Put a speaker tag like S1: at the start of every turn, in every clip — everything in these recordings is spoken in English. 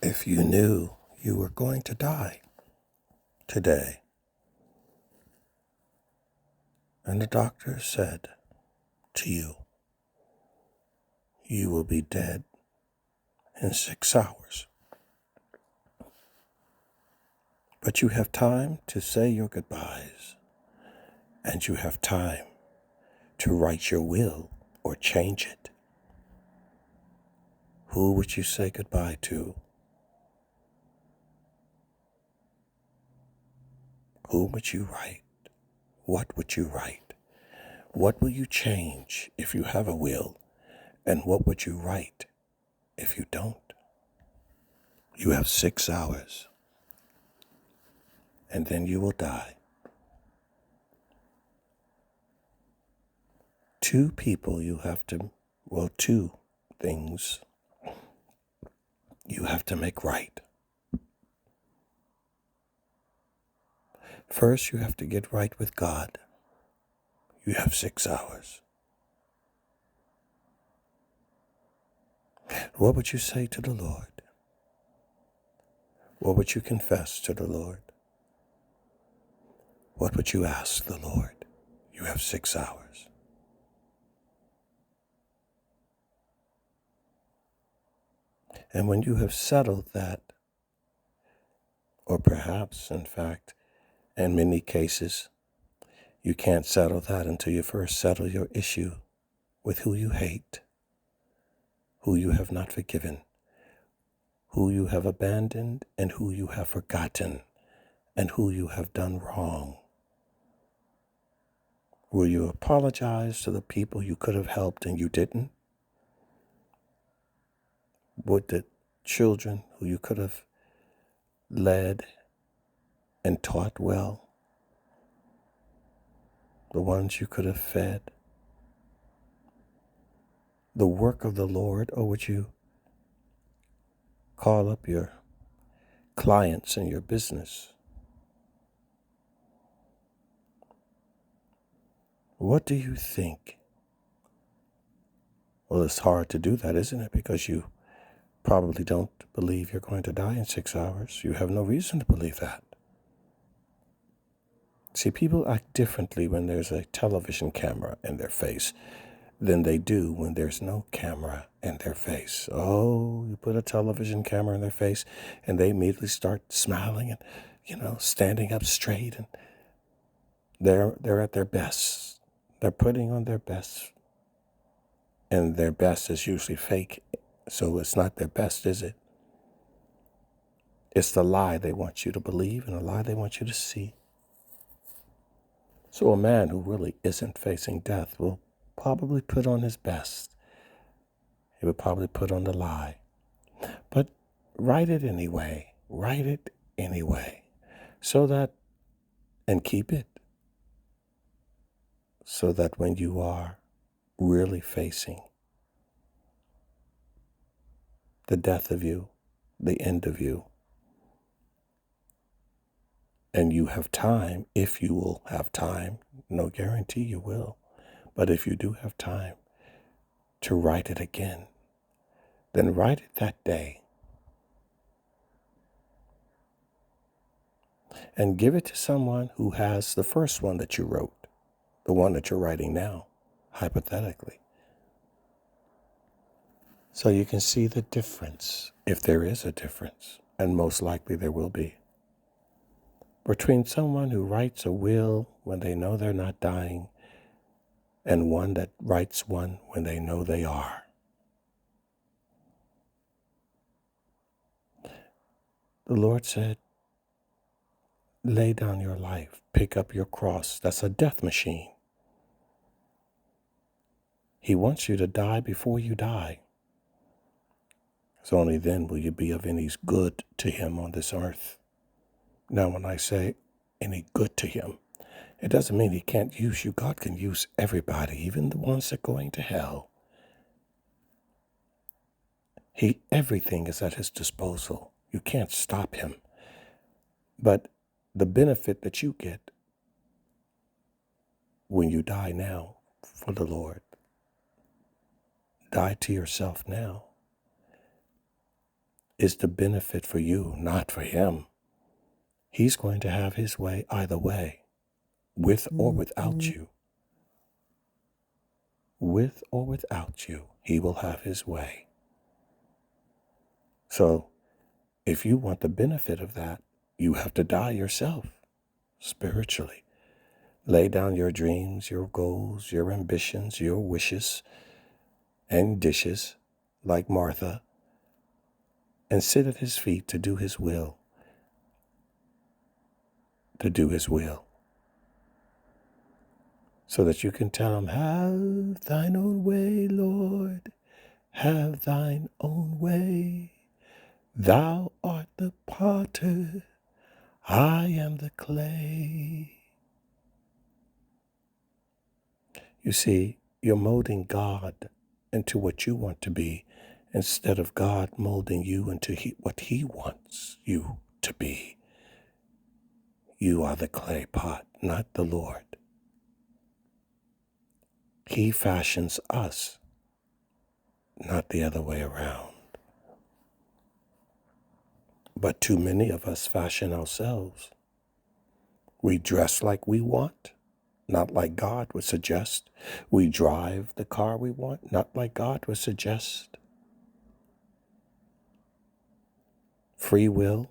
S1: If you knew you were going to die today, and the doctor said to you, you will be dead in 6 hours, but you have time to say your goodbyes, and you have time to write your will or change it, who would you say goodbye to? Who would you write? What would you write? What will you change if you have a will? And what would you write if you don't? You have 6 hours, and then you will die. 2 people you have to, 2 things you have to make right. First, you have to get right with God. You have 6 hours. What would you say to the Lord? What would you confess to the Lord? What would you ask the Lord? You have 6 hours. And when you have settled that, or perhaps, in fact, in many cases, you can't settle that until you first settle your issue with who you hate, who you have not forgiven, who you have abandoned, and who you have forgotten, and who you have done wrong. Will you apologize to the people you could have helped and you didn't? Would the children who you could have led and taught well, the ones you could have fed, the work of the Lord, or would you call up your clients in your business? What do you think? Well, it's hard to do that, isn't it? Because you probably don't believe you're going to die in 6 hours. You have no reason to believe that. See, people act differently when there's a television camera in their face than they do when there's no camera in their face. Oh, you put a television camera in their face and they immediately start smiling and, standing up straight, and they're at their best. They're putting on their best, and their best is usually fake, so it's not their best, is it? It's the lie they want you to believe and the lie they want you to see. So a man who really isn't facing death will probably put on his best. He would probably put on the lie. But write it anyway. Write it anyway. So that, and keep it, so that when you are really facing the death of you, the end of you, and you have time, if you will have time, no guarantee you will, but if you do have time to write it again, then write it that day and give it to someone who has the first one that you wrote, the one that you're writing now, hypothetically. So you can see the difference, if there is a difference, and most likely there will be, between someone who writes a will when they know they're not dying and one that writes one when they know they are. The Lord said, lay down your life, pick up your cross. That's a death machine. He wants you to die before you die. So only then will you be of any good to him on this earth. Now, when I say any good to him, it doesn't mean he can't use you. God can use everybody, even the ones that are going to hell. Everything is at his disposal. You can't stop him. But the benefit that you get when you die now for the Lord, die to yourself now, is the benefit for you, not for him. He's going to have his way either way, with or without you. With or without you, he will have his way. So if you want the benefit of that, you have to die yourself spiritually. Lay down your dreams, your goals, your ambitions, your wishes and dishes like Martha, and sit at his feet to do his will. To do his will. So that you can tell him, have thine own way, Lord, have thine own way. Thou art the potter, I am the clay. You see, you're molding God into what you want to be instead of God molding you into what he wants you to be. You are the clay pot, not the Lord. He fashions us, not the other way around. But too many of us fashion ourselves. We dress like we want, not like God would suggest. We drive the car we want, not like God would suggest. Free will.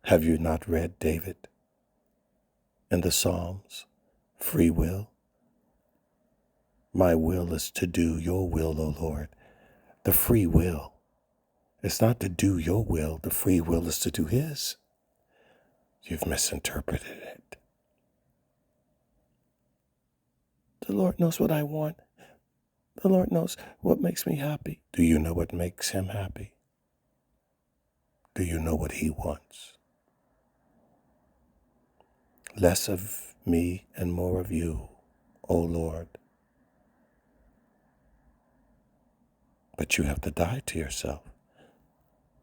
S1: Have you not read David in the Psalms? Free will. My will is to do your will, O Lord. The free will. It's not to do your will. The free will is to do his. You've misinterpreted it. The Lord knows what I want. The Lord knows what makes me happy. Do you know what makes him happy? Do you know what he wants? Less of me and more of you, O Lord. But you have to die to yourself.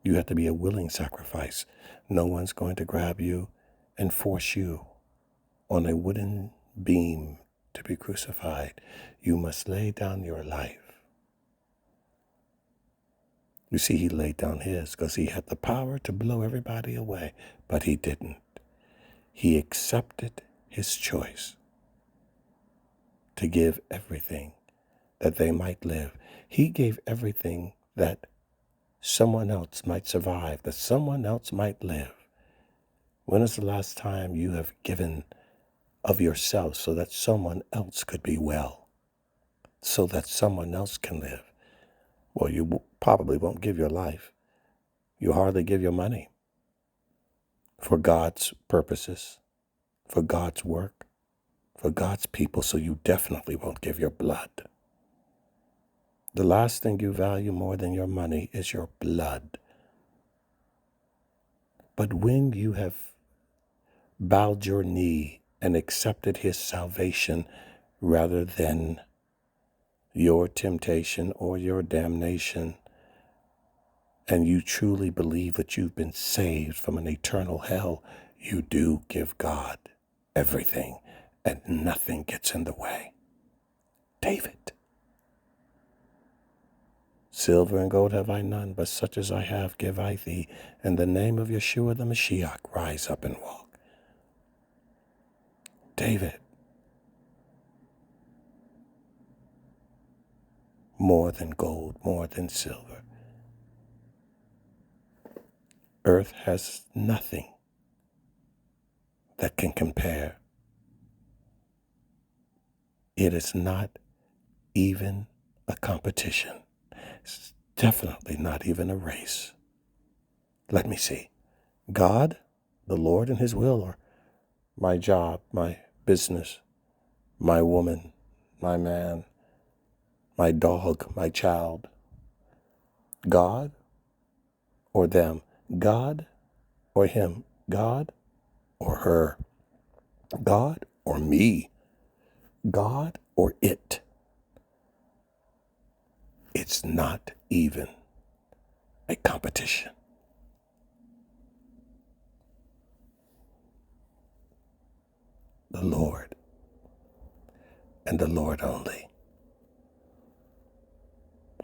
S1: You have to be a willing sacrifice. No one's going to grab you and force you on a wooden beam to be crucified. You must lay down your life. You see, he laid down his because he had the power to blow everybody away, but he didn't. He accepted his choice to give everything that they might live. He gave everything that someone else might survive, that someone else might live. When is the last time you have given of yourself so that someone else could be well, so that someone else can live? Well, you probably won't give your life. You hardly give your money for God's purposes, for God's work, for God's people, so you definitely won't give your blood. The last thing you value more than your money is your blood. But when you have bowed your knee and accepted his salvation rather than your temptation or your damnation, and you truly believe that you've been saved from an eternal hell, you do give God everything, and nothing gets in the way. David. Silver and gold have I none, but such as I have give I thee. In the name of Yeshua the Mashiach, rise up and walk. David. More than gold, more than silver. Earth has nothing that can compare. It is not even a competition. It's definitely not even a race. Let me see. God, the Lord and his will, or my job, my business, my woman, my man, my dog, my child. God or them. God or him. God or her. God or me. God or it. It's not even a competition. The Lord and the Lord only.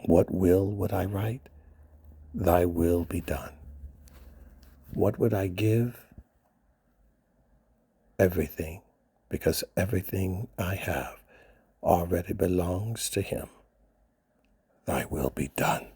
S1: What will would I write? Thy will be done. What would I give? Everything, because everything I have already belongs to him. Thy will be done.